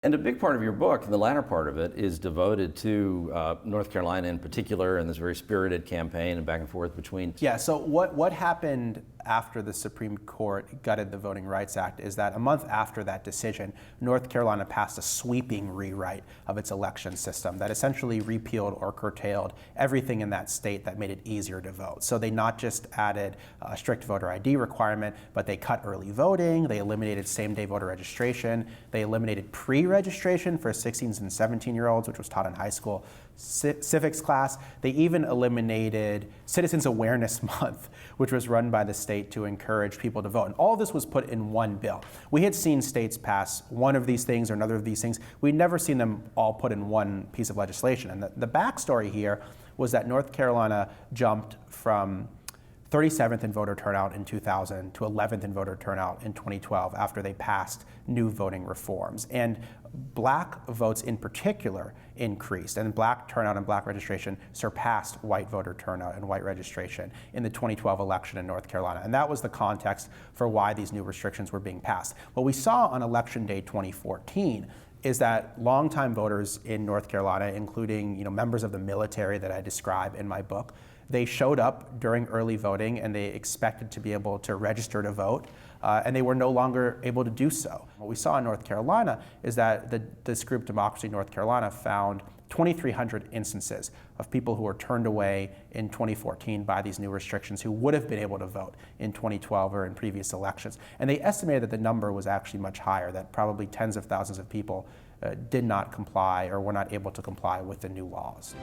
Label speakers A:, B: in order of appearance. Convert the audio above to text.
A: And a big part of your book, the latter part of it, is devoted to North Carolina in particular and this very spirited campaign and back and forth between.
B: Yeah, so what happened after the Supreme Court gutted the Voting Rights Act is that a month after that decision, North Carolina passed a sweeping rewrite of its election system that essentially repealed or curtailed everything in that state that made it easier to vote. So they not just added a strict voter ID requirement, but they cut early voting, they eliminated same-day voter registration, they eliminated pre-registration for 16 and 17-year-olds, which was taught in high school civics class. They even eliminated Citizens Awareness Month, which was run by the state to encourage people to vote. And all this was put in one bill. We had seen states pass one of these things or another of these things. We'd never seen them all put in one piece of legislation. And the backstory here was that North Carolina jumped from 37th in voter turnout in 2000 to 11th in voter turnout in 2012 after they passed new voting reforms. And black votes in particular increased, and black turnout and black registration surpassed white voter turnout and white registration in the 2012 election in North Carolina. And that was the context for why these new restrictions were being passed. What we saw on Election Day 2014 is that longtime voters in North Carolina, including members of the military that I describe in my book, they showed up during early voting and they expected to be able to register to vote, and they were no longer able to do so. What we saw in North Carolina is that this group, Democracy North Carolina, found 2,300 instances of people who were turned away in 2014 by these new restrictions who would have been able to vote in 2012 or in previous elections. And they estimated that the number was actually much higher, that probably tens of thousands of people did not comply or were not able to comply with the new laws.